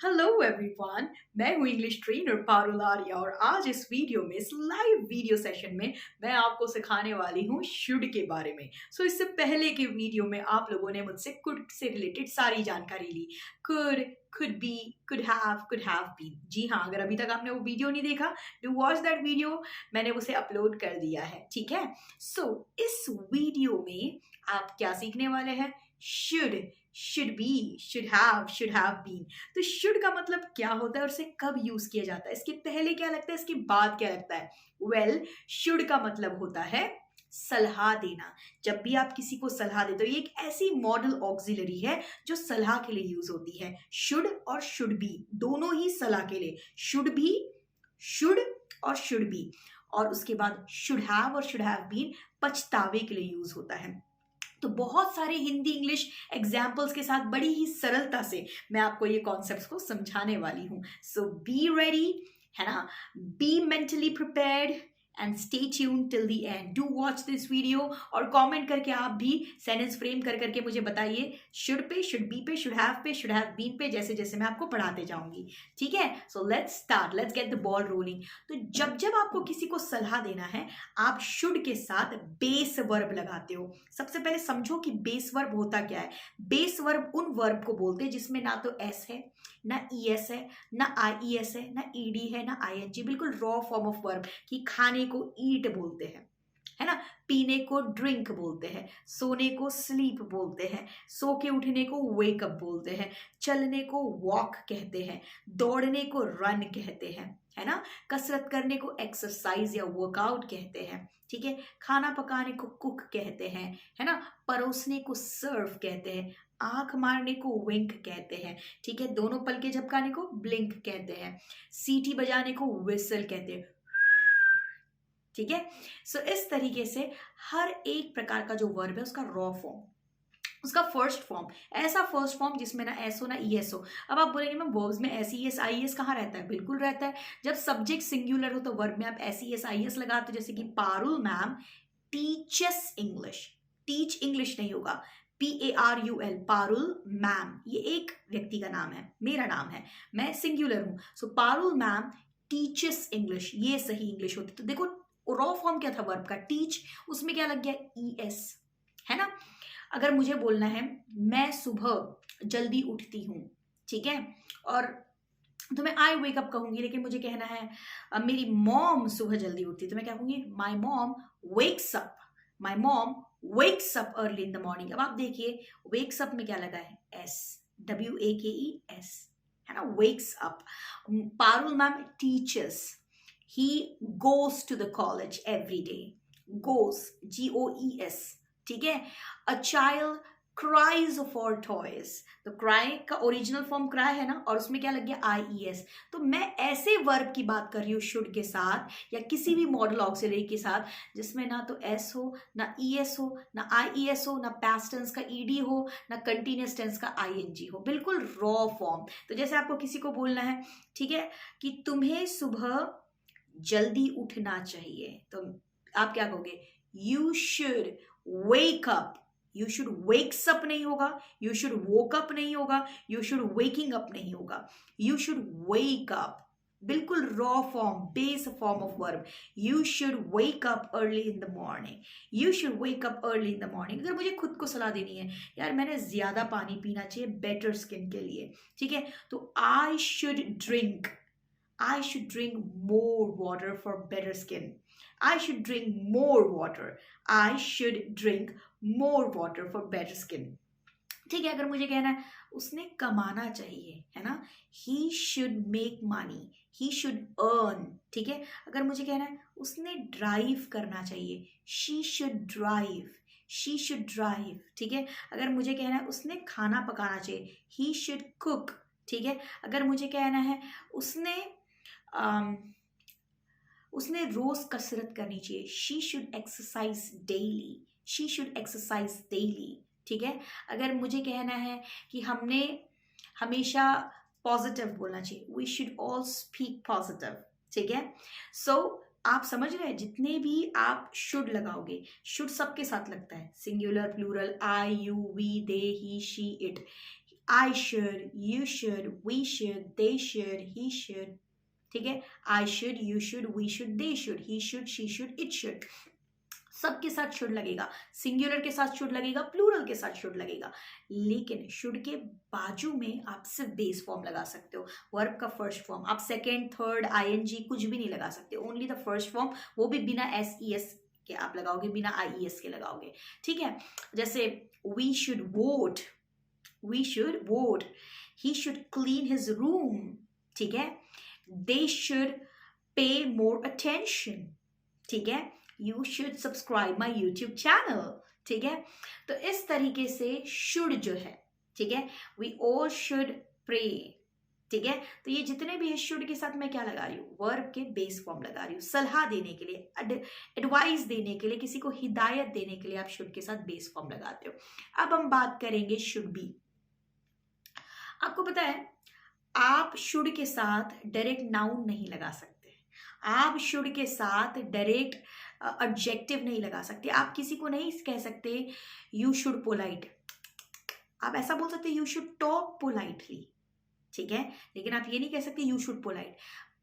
Hello everyone, मैं हूँ English trainer Parul Arya और आज इस वीडियो में, इस लाइव वीडियो सेशन में मैं आपको सिखाने वाली हूँ शुड के बारे में। इससे पहले के वीडियो में आप लोगों ने मुझसे कुड से रिलेटेड सारी जानकारी ली। Could be, could have been. जी हाँ, अगर अभी तक आपने वो वीडियो नहीं देखा, डू वॉच दैट वीडियो। मैंने उसे अपलोड कर दिया है, ठीक है। इस वीडियो में आप क्या सीखने वाले हैं? Should be, should have been. तो शुड का मतलब क्या होता है और उसे कब यूज किया जाता है? इसके पहले क्या लगता है, इसके बाद क्या लगता है? वेल, शुड का मतलब होता है सलाह देना। जब भी आप किसी को सलाह देते हो, ये एक ऐसी मॉडल ऑक्सिलरी है जो सलाह के लिए यूज होती है। शुड और शुड बी दोनों ही सलाह के लिए, शुड और शुड बी। और उसके बाद शुड हैव और शुड हैव बीन पछतावे के लिए यूज होता है। तो बहुत सारे हिंदी इंग्लिश एग्जाम्पल्स के साथ बड़ी ही सरलता से मैं आपको ये कॉन्सेप्ट्स को समझाने वाली हूँ। सो बी रेडी, है ना? Be mentally prepared and stay tune till the end. Do watch this video और कमेंट करके आप भी सेंटेंस फ्रेम कर करके मुझे बताइए शुड पे, शुड बी पे, शुड हैव बीन पे, जैसे जैसे मैं आपको पढ़ाते जाऊंगी। ठीक है, so let's start, let's get the ball rolling. तो जब जब आपको किसी को सलाह देना है, आप शुड के साथ बेस वर्ब लगाते हो। सबसे पहले समझो कि बेस वर्ब होता क्या है। बेस वर्ब उन वर्ब को बोलते हैं जिसमें ना तो एस है, ना ईएस है, ना आईईएस है, ना ईडी है, ना आईएनजी। बिल्कुल रॉ फॉर्म ऑफ वर्ब। कि खाने को ईट बोलते हैं, है ना? पीने को ड्रिंक बोलते हैं, सोने को स्लीप बोलते हैं, सो के उठने को वेकअप बोलते हैं, चलने को वॉक कहते हैं, दौड़ने को रन कहते हैं, है ना? कसरत करने को एक्सरसाइज या वर्कआउट कहते हैं, ठीक है। खाना पकाने को कुक कहते हैं, है ना? परोसने को सर्व कहते हैं, आंख मारने को विंक कहते हैं, ठीक है। दोनों पलके झपकाने को ब्लिंक कहते हैं, सीटी बजाने को विसल कहते हैं, ठीक है। इस तरीके से हर एक प्रकार का जो वर्ब है उसका रॉ फॉर्म, उसका फर्स्ट फॉर्म, ऐसा फर्स्ट फॉर्म जिसमें ना एस हो ना ई एस हो। अब आप बोलेंगे मैम वर्ब्स में S E S I S कहाँ रहता है? बिल्कुल रहता है। जब सब्जेक्ट सिंगुलर हो तो वर्ब में आप S E S I S लगाते हो। जैसे कि Parul ma'am teaches English. Teach English नहीं होगा, PARUL, पारुल मैम। ये एक व्यक्ति का नाम है, मेरा नाम है, मैं सिंगुलर हूं। पारुल मैम टीचेस इंग्लिश, ये सही इंग्लिश होती। तो देखो रॉ फॉर्म क्या था वर्ब का? टीच, उसमें क्या लग गया? ES, है ना? अगर मुझे बोलना है मैं सुबह जल्दी उठती हूँ, ठीक है, और तो मैं आई वेक अप कहूंगी। लेकिन मुझे कहना है मेरी मॉम सुबह जल्दी उठती है, तो मैं क्या कहूंगी? My mom wakes up, my mom wakes up early in the morning. अब आप देखिए वेक्स अप में क्या लगा है? एस, WAKES, है ना? Wakes up. Parul ma'am teachers, he goes to the college every day. Goes, GOES, ठीक है। A child cries for toys, तो क्राई का ओरिजिनल फॉर्म क्राई है ना, और उसमें क्या लग गया? IES। तो मैं ऐसे वर्ब की बात कर रही हूँ शुड के साथ या किसी भी मॉडल ऑक्सिलरी के साथ जिसमें ना तो एस हो, ना ES हो, ना IES हो, ना पास्ट टेंस का ED हो, ना कंटिन्यूअस टेंस का ING हो। बिल्कुल रॉ फॉर्म। तो जैसे आपको किसी को बोलना है, ठीक है, कि तुम्हें सुबह जल्दी उठना चाहिए, तो आप क्या कहोगे? You should wake up. You should wakes up नहीं होगा, यू शुड वोक अप नहीं होगा, यू शुड वेकिंग अप नहीं होगा, यू शुड वेक अप। बिल्कुल raw form, base form of verb. You should wake up early in the morning, you should wake up early in the morning. अगर मुझे खुद को सलाह देनी है, यार मैंने ज्यादा पानी पीना चाहिए बेटर स्किन के लिए, ठीक है, तो I should drink more water for better skin. I should drink more water. I should drink more water for better skin. ठीक है। अगर मुझे कहना है उसने कमाना चाहिए, है ना, He should make money. He should earn. ठीक है। अगर मुझे कहना है उसने ड्राइव करना चाहिए, She should drive. She should drive. ठीक है। अगर मुझे कहना है उसने खाना पकाना चाहिए, He should cook. ठीक है। अगर मुझे कहना है उसने रोज कसरत करनी चाहिए, she should exercise daily, she should exercise daily. ठीक है। अगर मुझे कहना है कि हमने हमेशा पॉजिटिव बोलना चाहिए, we should all speak positive. ठीक है। आप समझ रहे हैं, जितने भी आप शुड लगाओगे, शुड सबके साथ लगता है, singular, plural, I, you, we, they, he, she, it. I should, you should, we should, they should, he should. ठीक है, I should, you should, we should, they should, he should, she should, it should. सबके साथ should लगेगा, singular के साथ should लगेगा, plural के साथ शुड लगेगा। लेकिन शुड के बाजू में आप सिर्फ बेस फॉर्म लगा सकते हो, वर्ब का फर्स्ट फॉर्म। आप सेकेंड, थर्ड, ing कुछ भी नहीं लगा सकते, ओनली द फर्स्ट फॉर्म, वो भी बिना SES के आप लगाओगे, बिना IES के लगाओगे। ठीक है, जैसे we should vote, we should vote, he should clean his room. ठीक है, they should pay more attention. ठीक है, you should subscribe my YouTube channel. ठीक है, तो इस तरीके से शुड जो है, ठीक है, वी ऑल शुड प्रे। ठीक है, तो ये जितने भी है शुड के साथ मैं क्या लगा रही हूँ, वर्ब के बेस फॉर्म लगा रही हूँ। सलाह देने के लिए, एडवाइस देने के लिए, किसी को हिदायत देने के लिए आप शुड के साथ बेस फॉर्म लगाते हो। अब हम बात करेंगे शुड बी। आपको पता है आप शुड के साथ डायरेक्ट नाउन नहीं लगा सकते, आप शुड के साथ डायरेक्ट एडजेक्टिव नहीं लगा सकते। आप किसी को नहीं कह सकते यू शुड पोलाइट, आप ऐसा बोल सकते यू शुड टॉक पोलाइटली। ठीक है, लेकिन आप ये नहीं कह सकते यू शुड पोलाइट,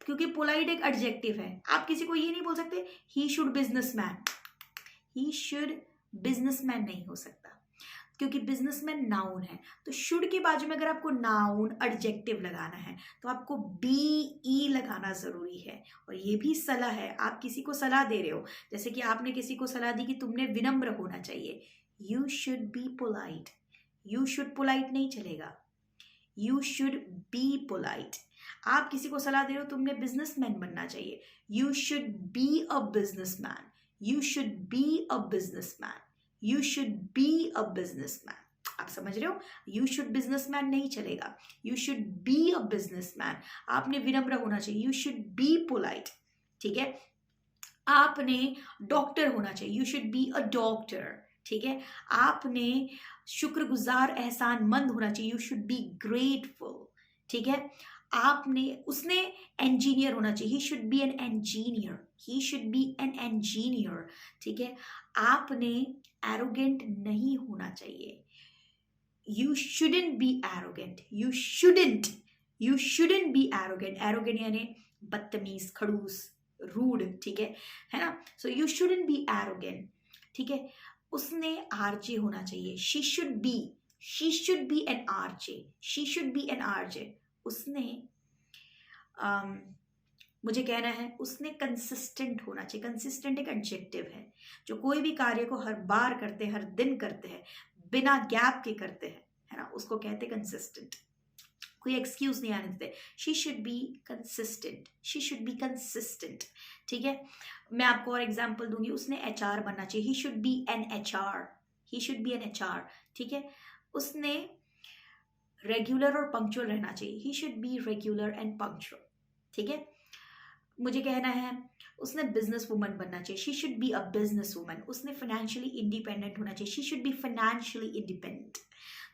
क्योंकि पोलाइट एक एडजेक्टिव है। आप किसी को ये नहीं बोल सकते he should businessman, he should businessman नहीं हो सकता, क्योंकि बिजनेसमैन नाउन है। तो शुड के बाजू में अगर आपको नाउन एडजेक्टिव लगाना है तो आपको BE लगाना ज़रूरी है। और ये भी सलाह है, आप किसी को सलाह दे रहे हो, जैसे कि आपने किसी को सलाह दी कि तुमने विनम्र होना चाहिए, you should be polite. You should polite नहीं चलेगा, यू शुड बी पोलाइट। आप किसी को सलाह दे रहे हो तुमने बिजनेसमैन बनना चाहिए, you should be a businessman, you should be a businessman, you should be a businessman. आप समझ रहे हो, यू शुड बिजनेसमैन नहीं चलेगा, you should be a businessman. आपने विनम्र होना चाहिए, यू शुड बी पोलाइट। ठीक है, आपने डॉक्टर होना चाहिए, you should be a doctor. ठीक है, आपने शुक्रगुजार एहसानमंद होना चाहिए, यू शुड बी ग्रेटफुल। ठीक है, उसने इंजीनियर होना चाहिए, he should be an engineer, he should be an engineer. ठीक है, आपने एरोगेंट नहीं होना चाहिए, you shouldn't be arrogant, you shouldn't be arrogant. Arrogant यानी बदतमीज, खड़ूस, रूड। ठीक है ना, so you shouldn't be arrogant. ठीक है, उसने आरजे होना चाहिए, she should be an RJ, she should be an RJ. उसने मुझे कहना है उसने कंसिस्टेंट होना चाहिए। कंसिस्टेंट एक एडजेक्टिव है, जो कोई भी कार्य को हर बार करते हैं, हर दिन करते हैं, बिना गैप के करते हैं, है ना, उसको कहते हैं कंसिस्टेंट। कोई एक्सक्यूज नहीं आने देते। She should be consistent, she should be consistent. ठीक है, मैं आपको और एग्जांपल दूंगी। उसने HR बनना चाहिए, he should be an HR, he should be an HR। ठीक है, उसने रेगुलर और पंक्चुअल रहना चाहिए, he should be regular and punctual. ठीक है, मुझे कहना है उसने बिजनेस वुमन बनना चाहिए, she should be a business woman. उसने फाइनेंशियली इंडिपेंडेंट होना चाहिए, she should be financially independent.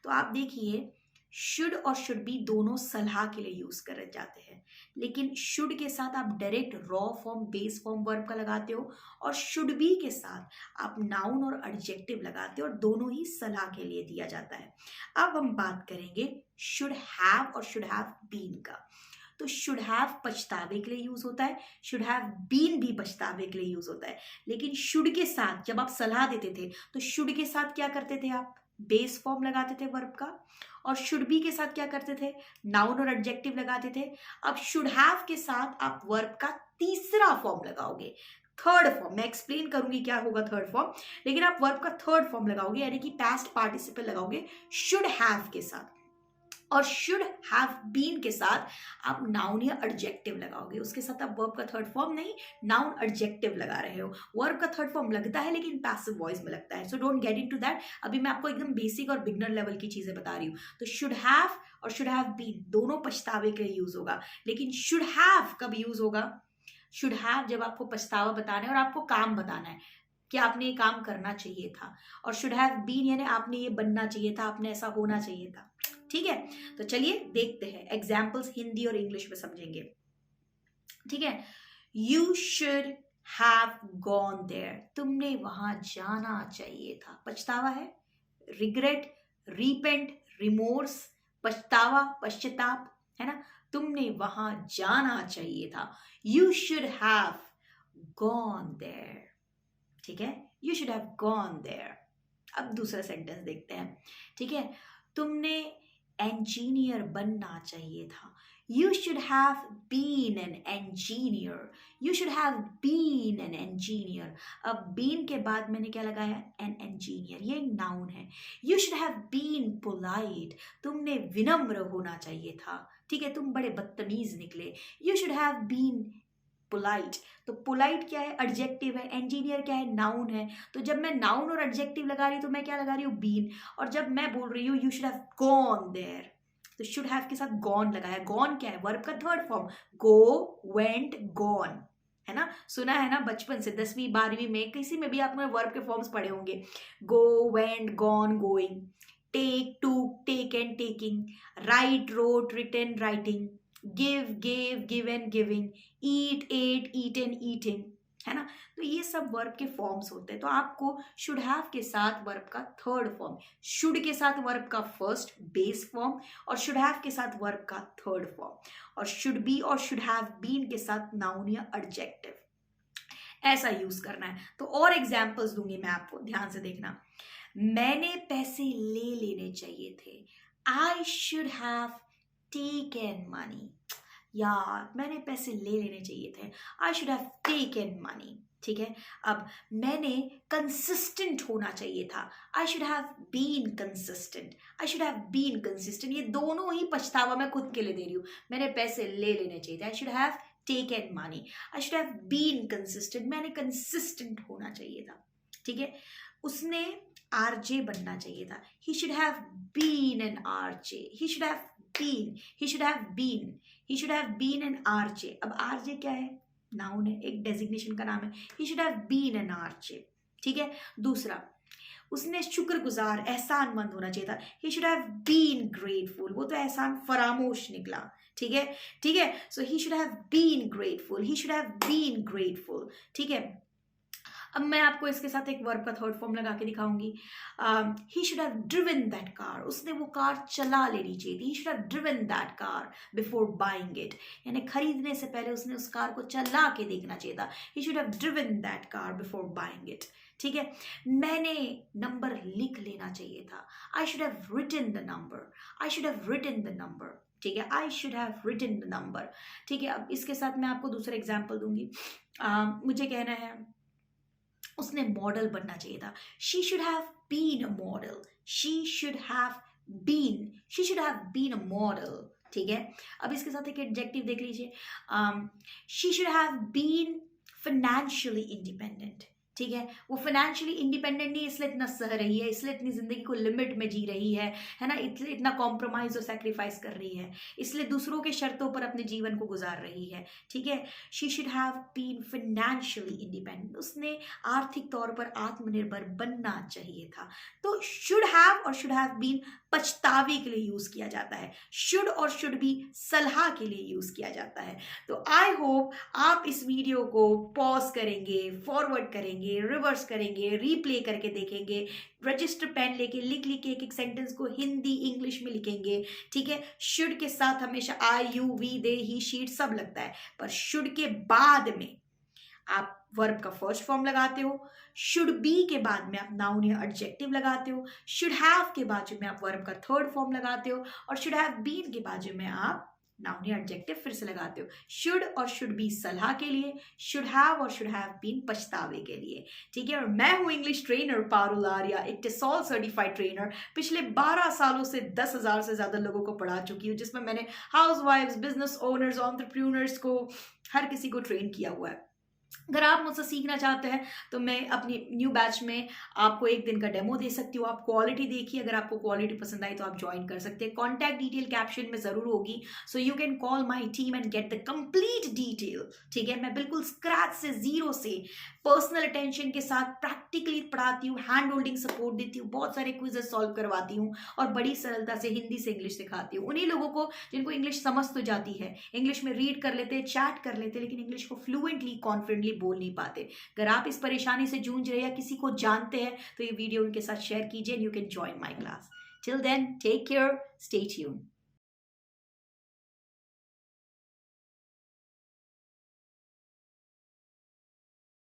तो आप देखिए शुड और शुड बी दोनों सलाह के लिए यूज करे जाते हैं, लेकिन शुड के साथ आप direct raw form, base form verb का लगाते हो, और शुड बी के साथ आप नाउन और एडजेक्टिव लगाते हो, और दोनों ही सलाह के लिए दिया जाता है। अब हम बात करेंगे शुड हैव और शुड हैव बीन का। तो शुड हैव पछतावे के लिए यूज होता है, शुड हैव बीन भी पछतावे के लिए यूज होता है। लेकिन शुड के साथ जब आप सलाह देते थे तो शुड के साथ क्या करते थे, आप बेस फॉर्म लगाते थे वर्ब का, और शुड बी के साथ क्या करते थे, नाउन और एडजेक्टिव लगाते थे। अब शुड हैव के साथ आप वर्ब का तीसरा फॉर्म लगाओगे, थर्ड फॉर्म। मैं एक्सप्लेन करूंगी क्या होगा थर्ड फॉर्म, लेकिन आप वर्ब का थर्ड फॉर्म लगाओगे, यानी कि पास्ट पार्टिसिपल लगाओगे शुड हैव के साथ, और शुड हैव बीन के साथ आप नाउन या एडजेक्टिव लगाओगे। उसके साथ आप वर्ब का थर्ड फॉर्म नहीं, नाउन एडजेक्टिव लगा रहे हो। वर्ब का थर्ड फॉर्म लगता है लेकिन पैसिव वॉइस में लगता है, so don't get into that. अभी मैं आपको एकदम बेसिक और बिगनर लेवल की चीजें बता रही हूँ। तो शुड हैव और शुड हैव बीन दोनों पछतावे के लिए यूज होगा, लेकिन शुड हैव कब यूज होगा, शुड हैव जब आपको पछतावा बताना है और आपको काम बताना है कि आपने ये काम करना चाहिए था, और शुड हैव बीन यानी आपने ये बनना चाहिए था, आपने ऐसा होना चाहिए था। ठीक है, तो चलिए देखते हैं एग्जाम्पल्स, हिंदी और इंग्लिश में समझेंगे। ठीक है, you should have gone there, तुमने वहां जाना चाहिए था। पछतावा है, रिग्रेट, रीपेंट, रिमोर्स, पछतावा, पश्चाताप, है ना, तुमने वहां जाना चाहिए था, you should have gone there, ठीक है, you should have gone there. अब दूसरा सेंटेंस देखते हैं, ठीक है, तुमने इंजीनियर बनना चाहिए था, you should have been an engineer, you should have been an engineer. अब बीन के बाद मैंने क्या लगाया, एन इंजीनियर, ये नाउन है। You should have been polite, तुमने विनम्र होना चाहिए था, ठीक है, तुम बड़े बदतमीज निकले, you should have been polite. तो पोलाइट क्या है, एडजेक्टिव है, इंजीनियर क्या है, नाउन है। तो जब मैं नाउन और एडजेक्टिव लगा रही हूँ तो मैं क्या लगा रही हूँ, बीन। और जब मैं बोल रही हूँ you should have gone there, तो शुड हैव के साथ गॉन लगाया। गॉन क्या है, वर्ब का third form, go, went, gone, है ना, सुना है ना बचपन से, 10वीं 12वीं में किसी में भी आपने वर्ब के फॉर्म्स पढ़े होंगे, go, went, gone, going, take, took, taken, taking, write, wrote, written, writing, give, gave, given, giving, eat, ate, eaten, eating, है ना। तो ये सब वर्ब के फॉर्म्स होते हैं। तो आपको शुड हैव के साथ वर्ब का थर्ड फॉर्म, शुड के साथ वर्ब का फर्स्ट बेस फॉर्म, और शुड हैव के साथ वर्ब का थर्ड फॉर्म, और शुड बी और शुड हैव बीन के साथ नाउन या एडजेक्टिव, ऐसा यूज करना है। तो और एग्जाम्पल्स दूंगी मैं आपको, ध्यान से देखना। मैंने पैसे ले लेने चाहिए थे, I should have taken money, यार मैंने पैसे ले लेने चाहिए थे, I should have taken money, ठीक है। अब मैंने कंसिस्टेंट होना चाहिए था, I should have been consistent, I should have been consistent. ये दोनों ही पछतावा मैं खुद के लिए दे रही हूँ। मैंने पैसे ले लेने चाहिए थे, I should have taken money, I should have been consistent, मैंने कंसिस्टेंट होना चाहिए था, ठीक है। उसने आरजे बनना चाहिए था, he should have been an RJ, he should have been, he should have been, he should have been an RJ. अब आरजे क्या है, नाउन है, एक डेजिग्नेशन का नाम है, he should have been an RJ, ठीक है। दूसरा, उसने शुक्रगुजार, एहसानमंद होना चाहिए था, he should have been grateful, वो तो एहसान फरामोश निकला, ठीक है, ठीक है। So he should have been grateful, he should have been grateful, ठीक है। अब मैं आपको इसके साथ एक वर्ब का थर्ड फॉर्म लगा के दिखाऊंगी, ही should have driven that car, उसने वो कार चला लेनी चाहिए थी, ही should have driven that car before buying it, यानी खरीदने से पहले उसने उस कार को चला के देखना चाहिए था, he should have driven that car before buying it, ठीक है। मैंने नंबर लिख लेना चाहिए था, I should have written the number, I should have written the number, ठीक है, I should have written the number, ठीक है। अब इसके साथ मैं आपको दूसरा एग्जाम्पल दूंगी, मुझे कहना है उसने मॉडल बनना चाहिए था, she should have been a model, she should have been, she should have been a model, ठीक है। अब इसके साथ एक एडजेक्टिव देख लीजिए, she should have been financially independent, ठीक है। वो फाइनेंशियली इंडिपेंडेंट नहीं, इसलिए इतना सह रही है, इसलिए इतनी जिंदगी को लिमिट में जी रही है ना, इसलिए इतना कॉम्प्रोमाइज और सेक्रीफाइस कर रही है, इसलिए दूसरों के शर्तों पर अपने जीवन को गुजार रही है, ठीक है। She should have been financially independent, उसने आर्थिक तौर पर आत्मनिर्भर बनना चाहिए था। तो शुड हैव और शुड हैव बीन पछतावे के लिए यूज किया जाता है, शुड और शुड बी सलाह के लिए यूज किया जाता है। तो आई होप आप इस वीडियो को पॉज करेंगे, फॉरवर्ड करेंगे, रिवर्स करेंगे, रीप्ले करके देखेंगे, रजिस्टर पेन लेके लिख लिख के एक एक सेंटेंस को हिंदी इंग्लिश में लिखेंगे, ठीक है। शुड के साथ हमेशा I, you, we, they, he, she सब लगता है, पर शुड के बाद में आप वर्ब का फर्स्ट फॉर्म लगाते हो, शुड बी के बाद में आप नाउन या एडजेक्टिव लगाते हो, शुड हैव के बाजू में आप वर्ब का थर्ड फॉर्म लगाते हो, और शुड हैव बीन के बाजू में आप नाउन या एडजेक्टिव फिर से लगाते हो। शुड और शुड बी सलाह के लिए, शुड हैव और शुड हैव बीन पछतावे के लिए, ठीक है। और मैं हूं इंग्लिश ट्रेनर पारुल आर्या, एक टेसॉल सर्टिफाइड ट्रेनर, पिछले 12 सालों से 10,000 से ज्यादा लोगों को पढ़ा चुकी हूँ, जिसमें मैंने हाउसवाइफ्स, बिजनेस ओनर्स, एंटरप्रेन्योर्स को, हर किसी को ट्रेन किया हुआ है। अगर आप मुझसे सीखना चाहते हैं तो मैं अपनी न्यू बैच में आपको एक दिन का डेमो दे सकती हूँ। आप क्वालिटी देखिए, अगर आपको क्वालिटी पसंद आई तो आप ज्वाइन कर सकते हैं। कॉन्टैक्ट डिटेल कैप्शन में जरूर होगी, so you can call my team and get the complete detail, ठीक है। मैं बिल्कुल स्क्रैच से, जीरो से, पर्सनल अटेंशन के साथ प्रैक्टिकली पढ़ाती हूँ, हैंड होल्डिंग सपोर्ट देती हूँ, बहुत सारे क्विजेस सॉल्व करवाती हूँ, और बड़ी सरलता से हिंदी से इंग्लिश सिखाती हूँ उन्हीं लोगों को जिनको इंग्लिश समझ तो जाती है, इंग्लिश में रीड कर लेते हैं, चैट कर लेते हैं, लेकिन इंग्लिश को फ्लुएंटली, कॉन्फिडेंटली बोल नहीं पाते। अगर आप इस परेशानी से जूझ रहे हैं या किसी को जानते हैं तो ये वीडियो उनके साथ शेयर कीजिए, and you can join my class. Till then, take care, stay tuned.